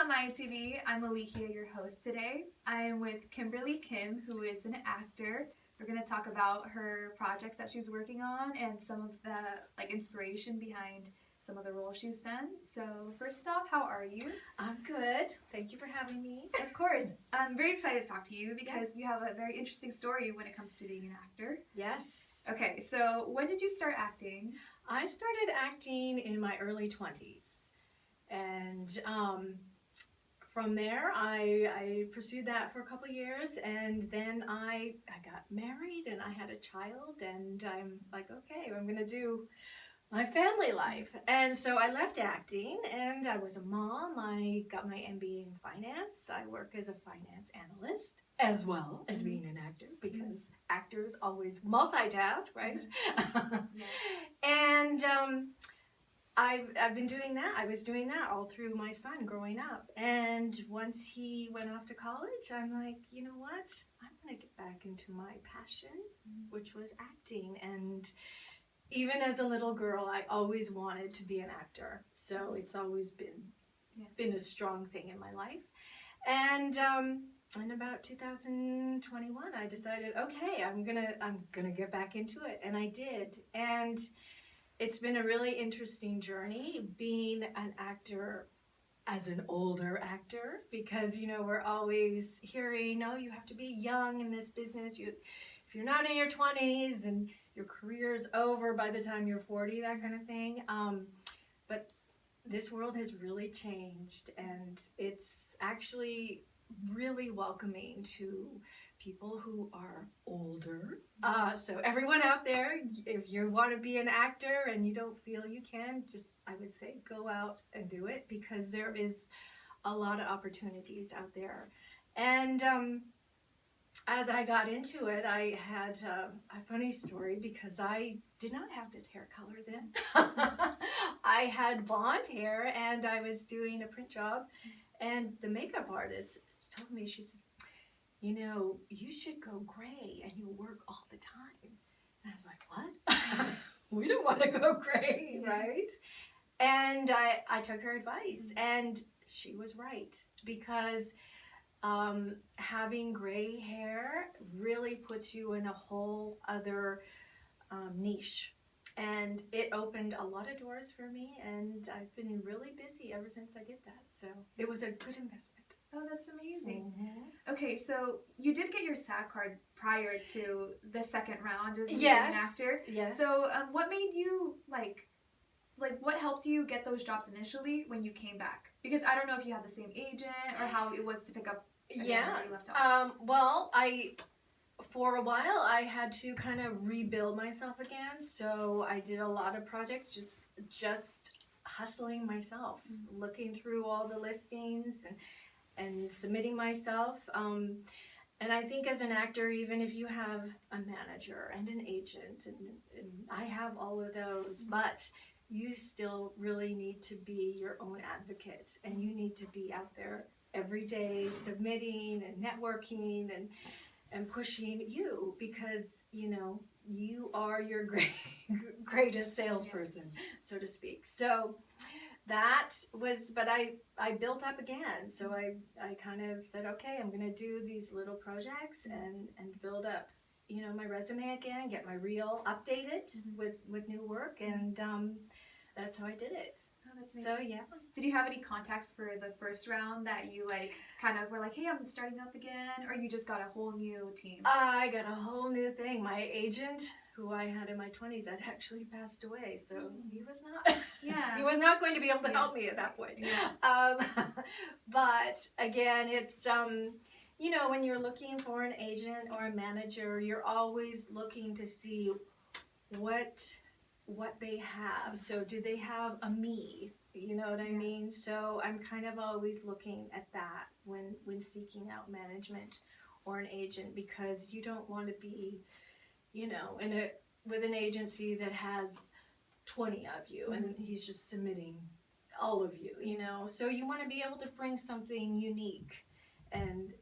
on My TV. I'm Alicia, your host today. I am with Kimberley Kim, who is an actor. We're going to talk about her projects that she's working on and some of the inspiration behind some of the roles she's done. So first off, how are you? I'm good. Thank you for having me. Of course. I'm very excited to talk to you because you have a very interesting story when it comes to being an actor. Yes. Okay, so when did you start acting? I started acting in my early 20s. And from there, I pursued that for a couple years. And then I got married and I had a child. And I'm like, okay, I'm going to do my family life. And so I left acting and I was a mom. I got my MBA in finance. I work as a finance analyst as well as being an actor because actors always multitask, right? And I've been doing that. I was doing that all through my son growing up. And once he went off to college, I'm like, you know what? I'm going to get back into my passion, which was acting. And even as a little girl, I always wanted to be an actor. So it's always been a strong thing in my life. And in about 2021, I decided, okay, I'm gonna get back into it, and I did. And it's been a really interesting journey being an actor as an older actor, because we're always hearing, no, you have to be young in this business. If you're not in your 20s and your career's over by the time you're 40, that kind of thing. But this world has really changed, and it's actually really welcoming to people who are older. So everyone out there, if you want to be an actor and you don't feel you can, I would say go out and do it, because there is a lot of opportunities out there. And as I got into it, I had a funny story, because I did not have this hair color then. I had blonde hair, and I was doing a print job, and the makeup artist told me, she said, you should go gray and you work all the time. And I was like, what? We don't want to go gray, right? And I took her advice, and she was right, because having gray hair really puts you in a whole other niche, and it opened a lot of doors for me, and I've been really busy ever since I did that, so it was a good investment. Oh, that's amazing. Okay, so you did get your SAG card prior to the second round of being an actor. Yes. So what made you what helped you get those jobs initially when you came back? Because I don't know if you had the same agent or how it was to pick up where you left off. Well, for a while I had to kind of rebuild myself again, so I did a lot of projects just hustling myself, looking through all the listings and submitting myself. And I think as an actor, even if you have a manager and an agent, and I have all of those, but you still really need to be your own advocate, and you need to be out there every day submitting and networking and pushing you, because you are your greatest salesperson, so to speak. So that was, but I built up again. So I kind of said, okay, I'm going to do these little projects and build up, my resume again, get my reel updated with new work. And that's how I did it. Oh, that's amazing. So, yeah. Did you have any contacts for the first round that you kind of were like, hey, I'm starting up again? Or you just got a whole new team? I got a whole new thing. My agent, who I had in my 20s, had actually passed away, so he was not. He was not going to be able to help me at that point. Yeah. But again, it's when you're looking for an agent or a manager, you're always looking to see what they have. So do they have a me? You know what I mean? So I'm kind of always looking at that when seeking out management or an agent, because you don't want to be, with an agency that has 20 of you and he's just submitting all of you, So you want to be able to bring something unique and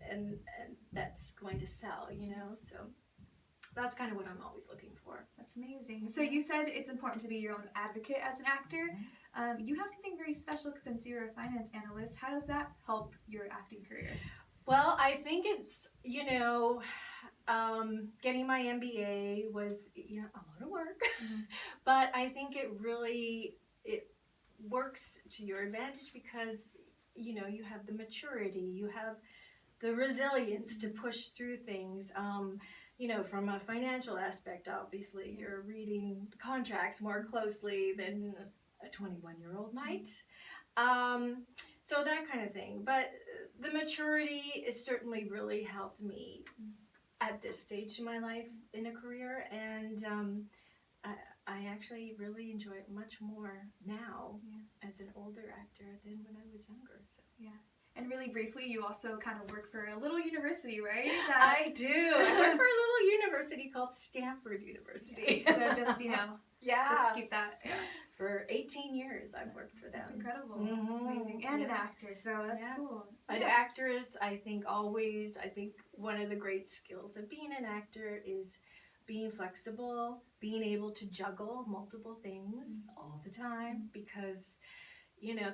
that's going to sell, So that's kind of what I'm always looking for. That's amazing. So you said it's important to be your own advocate as an actor. You have something very special since you're a finance analyst. How does that help your acting career? Well, I think it's, getting my MBA was, a lot of work, but I think it works to your advantage because, you have the maturity, you have the resilience to push through things. From a financial aspect, obviously, you're reading contracts more closely than a 21-year-old might. So that kind of thing. But the maturity has certainly really helped me at this stage in my life in a career. And I actually really enjoy it much more now as an older actor than when I was younger. So. Yeah. And really briefly, you also kind of work for a little university, right? I do. I work for a little university called Stanford University. Yeah. So just, just keep that. Yeah. For 18 years, I've worked for them. That's incredible. That's amazing. And an actor, so that's cool. An actor is, I think one of the great skills of being an actor is being flexible, being able to juggle multiple things all the time because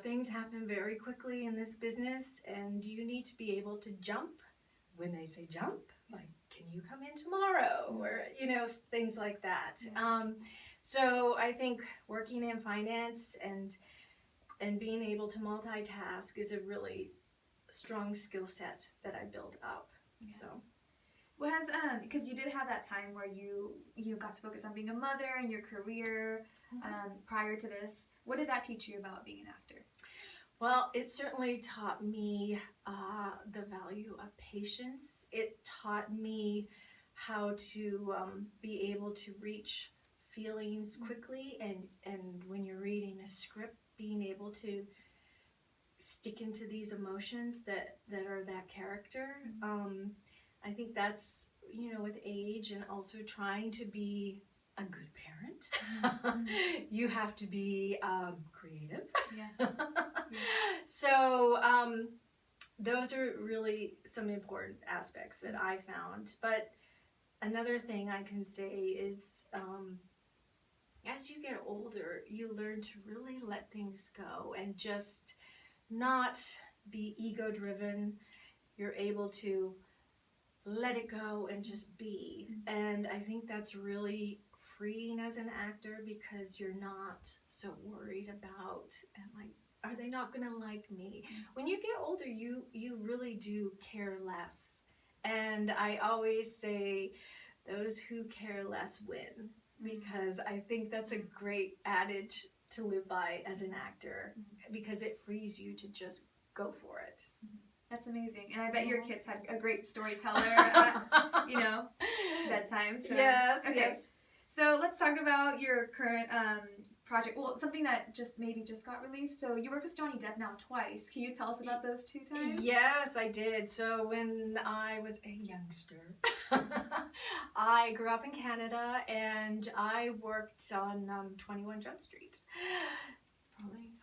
things happen very quickly in this business, and you need to be able to jump when they say jump, like, can you come in tomorrow? Or, things like that. So I think working in finance and being able to multitask is a really strong skill set that I built up. Yeah. So. What has because you did have that time where you got to focus on being a mother and your career prior to this. What did that teach you about being an actor? Well, it certainly taught me the value of patience. It taught me how to be able to reach feelings quickly, and when you're reading a script, being able to stick into these emotions that are that character. I think that's, with age and also trying to be a good parent, you have to be creative. Yeah. So those are really some important aspects that I found. But another thing I can say is as you get older, you learn to really let things go and just not be ego-driven. You're able to let it go and just be. And I think that's really freeing as an actor because you're not so worried about, are they not going to like me? When you get older, you really do care less. And I always say those who care less win, because I think that's a great adage to live by as an actor, because it frees you to just go for it. That's amazing. And I bet your kids had a great storyteller at, bedtime. So. Yes, okay. yes. So let's talk about your current project. Well, something that just got released. So you worked with Johnny Depp now twice. Can you tell us about those 2 times? Yes, I did. So when I was a youngster, I grew up in Canada and I worked on 21 Jump Street.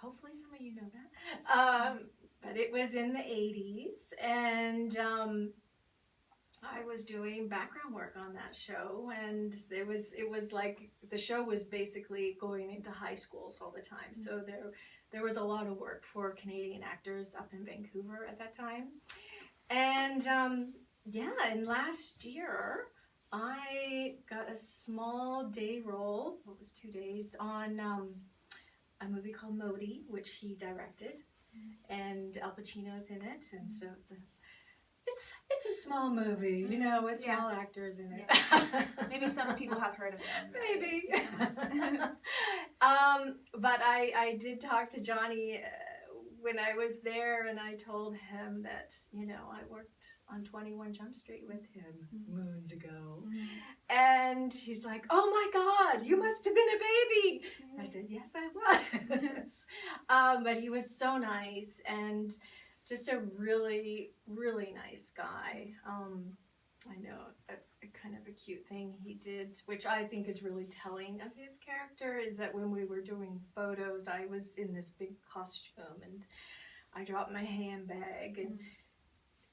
Hopefully some of you know that. But it was in the 80s, and I was doing background work on that show, and it was like the show was basically going into high schools all the time. So there was a lot of work for Canadian actors up in Vancouver at that time. And and last year I got a small day role, 2 days, on a movie called Modi, which he directed. And Al Pacino's in it, and so it's a small movie, with small actors in it. Yeah. Maybe some people have heard of them. Maybe. But I did talk to Johnny when I was there, and I told him that I worked on 21 Jump Street with him moons ago, and he's like, "Oh my God, you must have been a baby." I said, "Yes, I was." But he was so nice and just a really, really nice guy. I know a kind of a cute thing he did, which I think is really telling of his character, is that when we were doing photos, I was in this big costume and I dropped my handbag and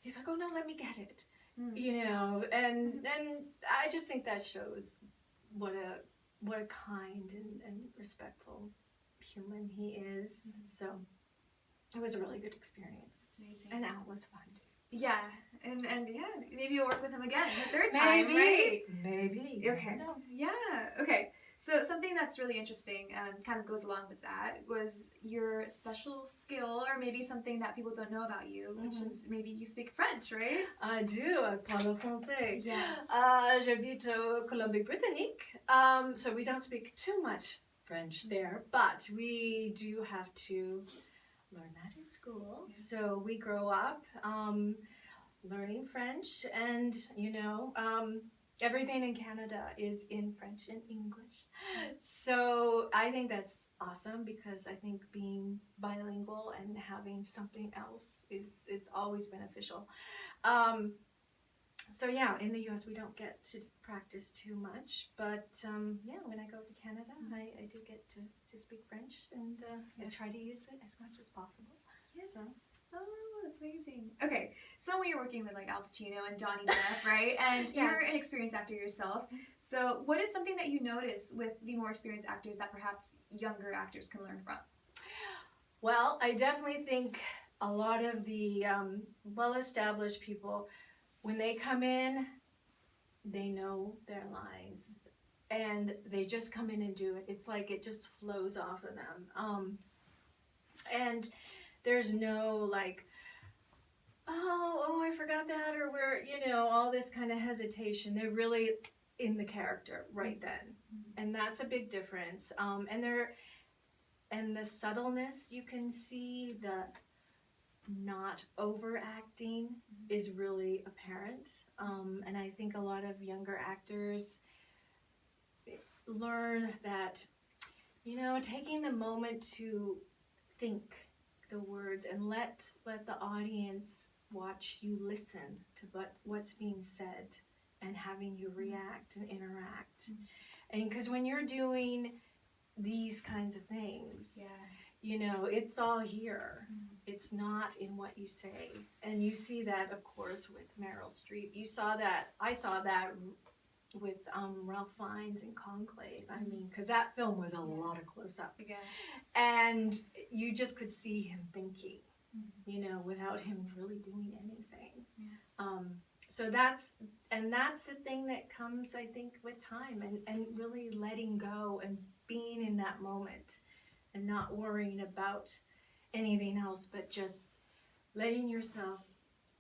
he's like, "Oh no, let me get it." you know, and I just think that shows what a kind and respectful human he is. So it was a really good experience. It's amazing. And Al was fun too. Yeah, and yeah, maybe you'll work with him again the third time, right? Maybe. Okay. Yeah. Okay. So something that's really interesting, kind of goes along with that, was your special skill, or maybe something that people don't know about you, which is maybe you speak French, right? I do. I parle français. Yeah. J'habite au Colombie-Britannique. So we don't speak too much French there, but we do have to learn that in school. Yeah. So we grow up learning French, and everything in Canada is in French and English. So I think that's awesome, because I think being bilingual and having something else is always beneficial. So yeah, in the US we don't get to practice too much, but when I go to Canada, I do get to speak French, and I try to use it as much as possible. Yeah. So. Oh, that's amazing. Okay, so when you're working with like Al Pacino and Johnny Depp, right? And Yes. You're an experienced actor yourself. So what is something that you notice with the more experienced actors that perhaps younger actors can learn from? Well, I definitely think a lot of the well-established people, when they come in, they know their lines, and they just come in and do it. It's like it just flows off of them. And there's no like, oh, I forgot that, or where, all this kind of hesitation. They're really in the character right then. And that's a big difference. And the subtleness, you can see the not overacting is really apparent. And I think a lot of younger actors learn that, taking the moment to think the words and let the audience watch you listen to what's being said, and having you react and interact. And because when you're doing these kinds of things, it's all here. It's not in what you say. And you see that, of course, with Meryl Streep. I saw that with Ralph Fiennes in Conclave. I mean, because that film was a lot of close-up. Yeah. And you just could see him thinking, without him really doing anything. Yeah. So that's the thing that comes, I think, with time, and really letting go and being in that moment, and not worrying about anything else, but just letting yourself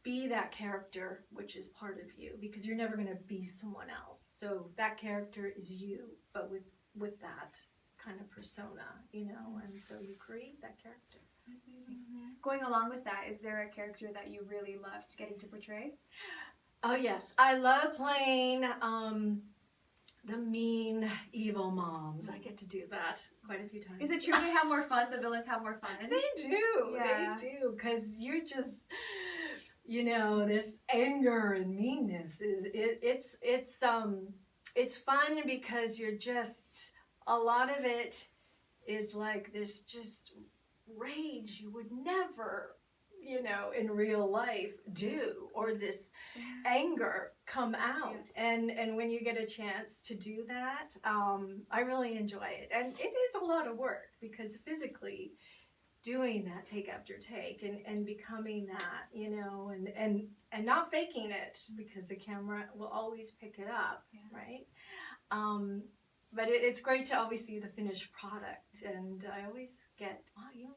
be that character, which is part of you, because you're never going to be someone else. So that character is you, but with that kind of persona, and so you create that character. That's amazing. Going along with that, is there a character that you really loved getting to portray? Oh yes, I love playing the mean, evil moms. I get to do that quite a few times. Is it true they have more fun? The villains have more fun? They do. Yeah. They do, because you're just, this anger and meanness it's fun, because you're just, a lot of it is like this just rage you would never, in real life do, or this anger come out. And when you get a chance to do that, I really enjoy it. And it is a lot of work, because physically doing that take after take, and becoming that, and not faking it, because the camera will always pick it up, right? But it's great to always see the finished product, and I always get, wow, you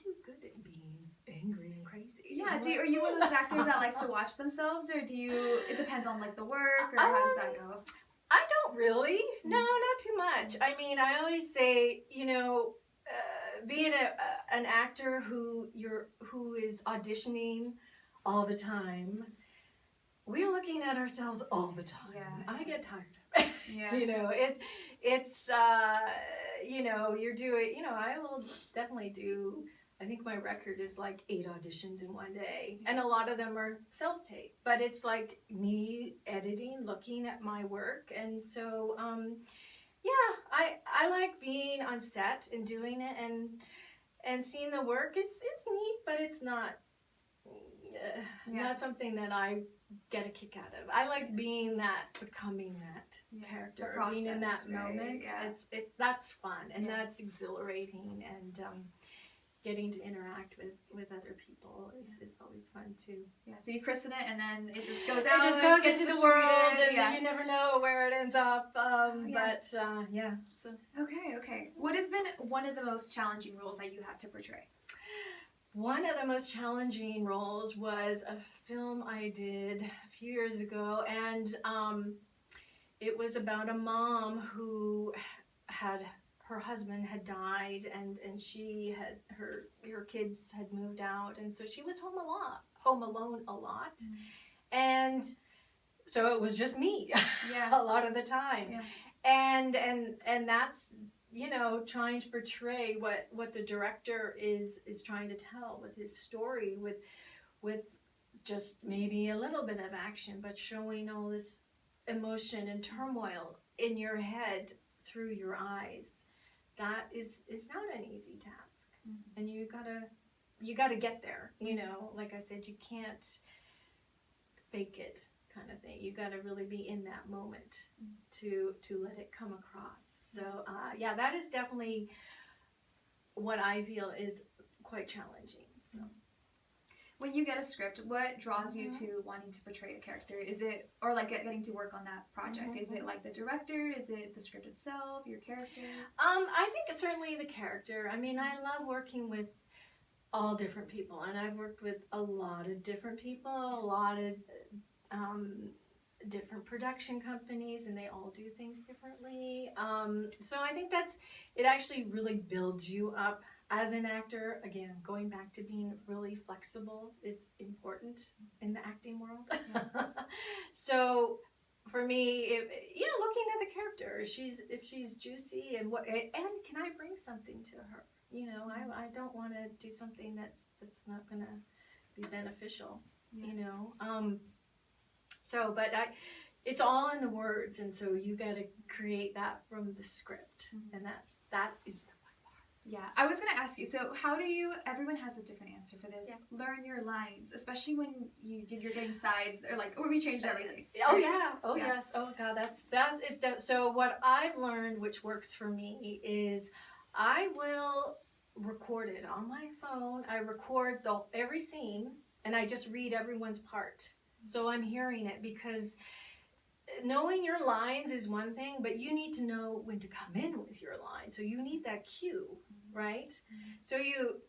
do good at being angry and crazy. Yeah, are you one of those actors that likes to watch themselves, or it depends on like the work, or how does that go? I don't really. No, not too much. I mean, I always say, being an actor who is auditioning all the time, we're looking at ourselves all the time. Yeah. I get tired. Yeah. It's you're doing, I will definitely do, I think my record is like 8 auditions in one day, and a lot of them are self-tape, but it's like me editing, looking at my work. And so I like being on set and doing it, and seeing the work is neat, but it's not not something that I get a kick out of. I like being that, becoming that character, The being in that process, right? moment. Yeah. That's fun, and Yeah. that's exhilarating, and getting to interact with other people is always fun too. Yeah, so you christen it and then it just goes out. It just goes gets into the world, distributed. and you never know where it ends up. But yeah. So Okay. What has been one of the most challenging roles that you had to portray? one of the most challenging roles was a film I did a few years ago, and it was about a mom who had her husband had died, and she had her kids had moved out, and so she was home alone a lot, and so it was just me a lot of the time, and that's trying to portray what the director is trying to tell with his story, with just maybe a little bit of action, but showing all this emotion and turmoil in your head through your eyes. That is not an easy task, and you gotta get there. Like I said, you can't fake it, kind of thing. You gotta really be in that moment to let it come across. So that is definitely what I feel is quite challenging. So. When you get a script, what draws you to wanting to portray a character? Is it, or like getting to work on that project? Is it like the director? Is it the script itself, your character? I think it's certainly the character. I mean, I love working with all different people, and I've worked with a lot of different people, a lot of different production companies, and they all do things differently. So I think it actually really builds you up as an actor. Again, going back to being really flexible is important in the acting world. So for me, looking at the character, if she's juicy, and can I bring something to her? I don't want to do something that's not going to be beneficial. But it's all in the words, and so you got to create that from the script, and that is the fun part. Yeah, I was gonna ask you. So, how do you? Everyone has a different answer for this. Yeah. Learn your lines, especially when you're getting sides, or we changed everything. Oh yeah. Oh yeah. Yes. Oh god. So what I've learned, which works for me, is I will record it on my phone. I record every scene, and I just read everyone's part. So I'm hearing it, because knowing your lines is one thing, but you need to know when to come in with your line. So you need that cue, right? So you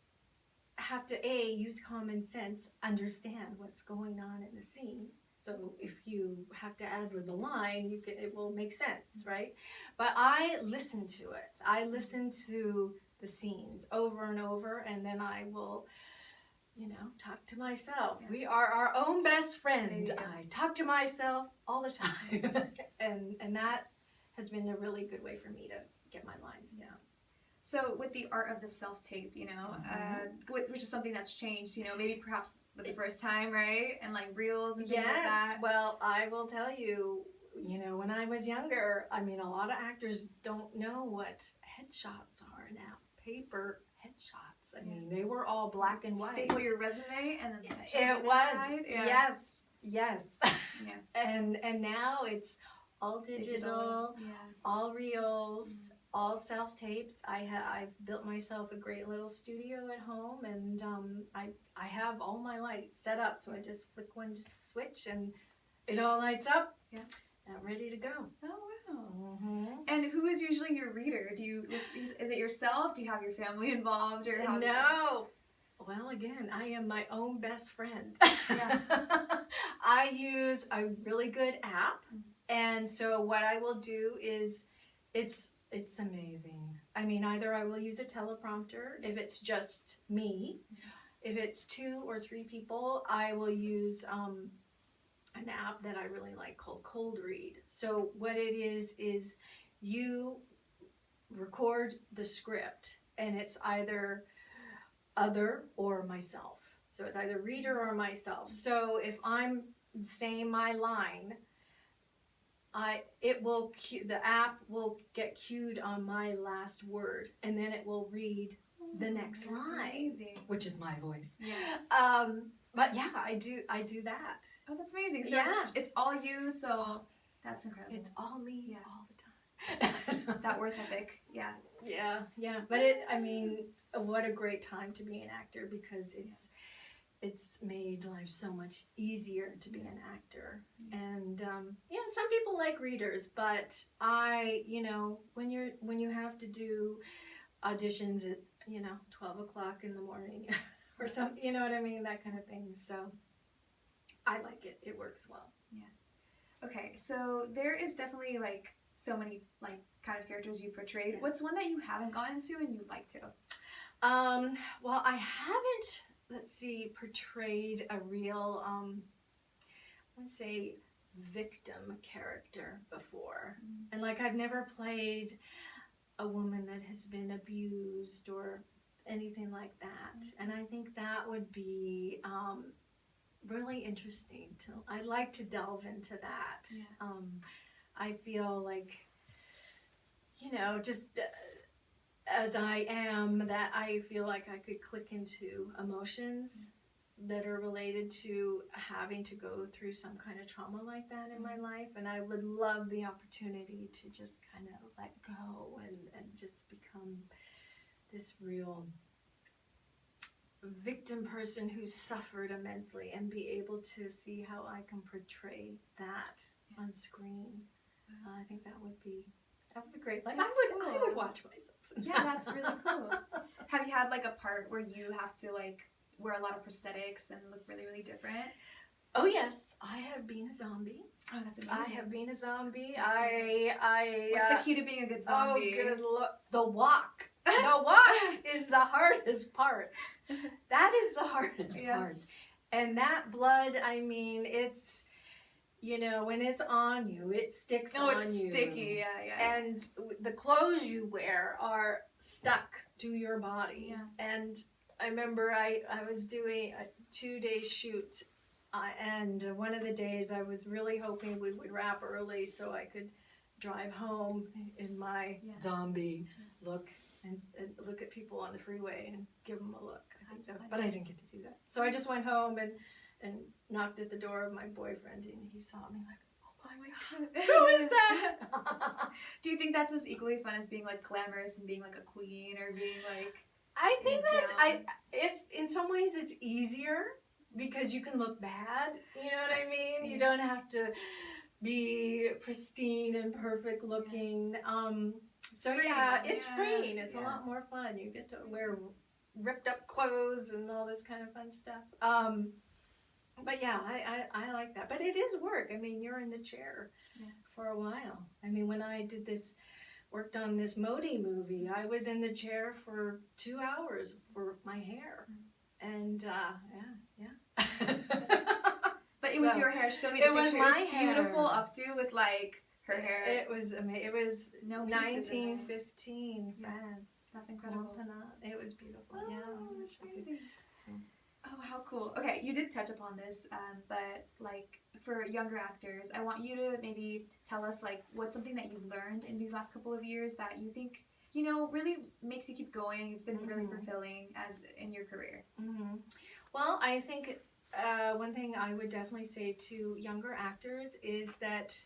have to use common sense, understand what's going on in the scene. So if you have to add with the line, it will make sense, right? But I listen to it. I listen to the scenes over and over, and then I will talk to myself. Yeah. We are our own best friend. I talk to myself all the time. and that has been a really good way for me to get my lines down. So with the art of the self-tape, which is something that's changed, maybe perhaps for the first time, right? And like reels and things like that. Well, I will tell you, when I was younger, I mean, a lot of actors don't know what headshots are now. Paper headshots. I mean, they were all black and white. Staple your resume and then it was side. Yeah. Yes. Yeah. And now it's all digital. All reels, all self tapes. I've built myself a great little studio at home, and I have all my lights set up, so I just flick one switch and it all lights up. Yeah. Now ready to go. Oh wow. And who is usually your reader? Is it yourself? Do you have your family involved, or how? No. Well, again, I am my own best friend. Yeah. I use a really good app, and so what I will do is, it's amazing. I mean, either I will use a teleprompter if it's just me. If it's 2 or 3 people, I will use an app that I really like called Cold Read. So what it is you record the script, and it's either other or myself. So it's either reader or myself. So if I'm saying my line, the app will get cued on my last word, and then it will read the next That's line, amazing. which is my voice. Yeah. But yeah, I do that. Oh, that's amazing. So Yeah. it's all you. So that's incredible. It's all me, Yeah. all the time. That work ethic. Yeah. Yeah. But what a great time to be an actor, because it's made life so much easier to be an actor. And some people like readers, but when you have to do auditions at 12 o'clock in the morning or something, you know what I mean, that kind of thing. So I like it. It works well. Okay, so there is definitely like so many like kind of characters you portrayed. Yeah. What's one that you haven't gotten into and you'd like to? Well, I haven't, portrayed a real, I want to say, victim character before. And like, I've never played a woman that has been abused or anything like that. And I think that would be really interesting. I'd like to delve into that. Yeah. I feel like, just as I am, that I feel like I could click into emotions that are related to having to go through some kind of trauma like that in my life. And I would love the opportunity to just kind of let go and just become this real victim person who suffered immensely, and be able to see how I can portray that on screen. I think that would be great. Like, That's I would watch myself. Yeah, that's really cool. Have you had like a part where you have to like wear a lot of prosthetics and look really, really different? Oh yes, I have been a zombie. Oh, that's amazing. I have been a zombie. That's What's the key to being a good Oh, zombie? good look. The walk. The walk is the hardest part. That is the hardest part. And that blood, I mean, it's, when it's on you, it sticks on you. It's sticky, yeah. And the clothes you wear are stuck to your body. Yeah. And I remember I was doing a 2-day shoot, and one of the days I was really hoping we would wrap early so I could drive home in my zombie look and look at people on the freeway and give them a look. But I didn't get to do that. So I just went home and knocked at the door of my boyfriend, and he saw me like, oh my God, who is that? Do you think that's as equally fun as being like glamorous and being like a queen, or being like? I think it's in some ways it's easier because you can look bad. You know what I mean? You don't have to be pristine and perfect looking. So it's freeing. It's a lot more fun. You get to wear ripped up clothes and all this kind of fun stuff. But yeah, I like that. But it is work. I mean, you're in the chair for a while. I mean, when I worked on this Modi movie, I was in the chair for 2 hours for my hair. And But it was your hair. She showed me the picture. It was my hair. Beautiful updo with like her hair. It was amazing. It was no 1915 France. That's incredible. It was beautiful. Oh, that's amazing. Oh, how cool. Okay, you did touch upon this, but like for younger actors, I want you to maybe tell us like what's something that you've learned in these last couple of years that you think really makes you keep going. It's been really fulfilling as in your career. Well, I think one thing I would definitely say to younger actors is that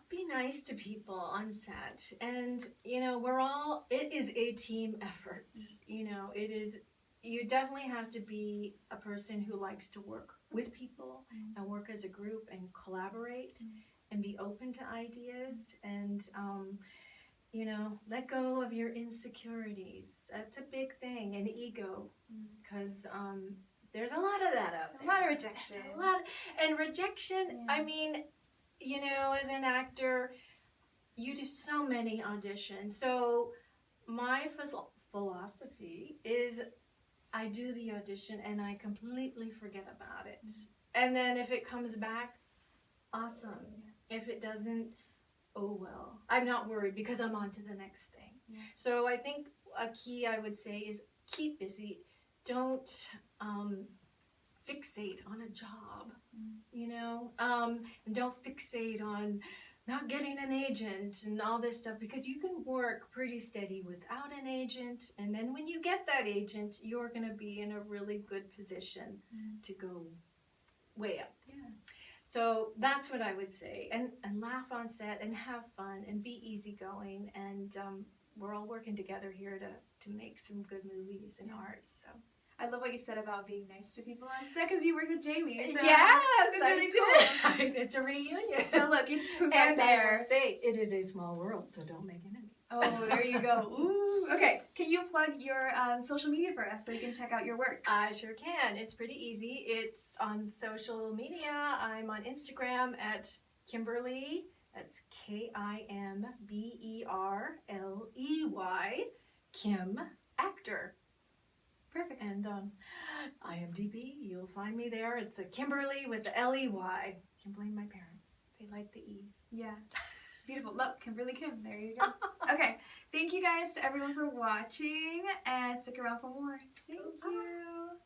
be nice to people on set, and it is a team effort. It is. You definitely have to be a person who likes to work with people and work as a group and collaborate and be open to ideas and, let go of your insecurities. That's a big thing, and ego, because there's a lot of that out there. A lot of rejection. And rejection, I mean, as an actor, you do so many auditions. So my philosophy is I do the audition and I completely forget about it. And then if it comes back, awesome. If it doesn't, oh well. I'm not worried because I'm on to the next thing. So I think a key I would say is keep busy. Don't fixate on a job, and don't fixate on not getting an agent and all this stuff, because you can work pretty steady without an agent, and then when you get that agent, you're going to be in a really good position to go way up. Yeah. So that's what I would say, and laugh on set and have fun and be easygoing, and we're all working together here to make some good movies and art. So I love what you said about being nice to people on set because you worked with Jamie. So yes, it's really cool. It's a reunion. So look, you just proved right And I there. will say, it is a small world, so don't make enemies. Oh, there you go. Ooh. Okay, can you plug your social media for us so we can check out your work? I sure can. It's pretty easy. It's on social media. I'm on Instagram at Kimberley. That's Kimberley, Kim Actor. Perfect. And IMDb, you'll find me there. It's a Kimberley with the Ley. Can blame my parents. They like the E's. Yeah. Beautiful. Look, Kimberly Kim. There you go. Okay. Thank you guys to everyone for watching, and stick around for more. Thank you.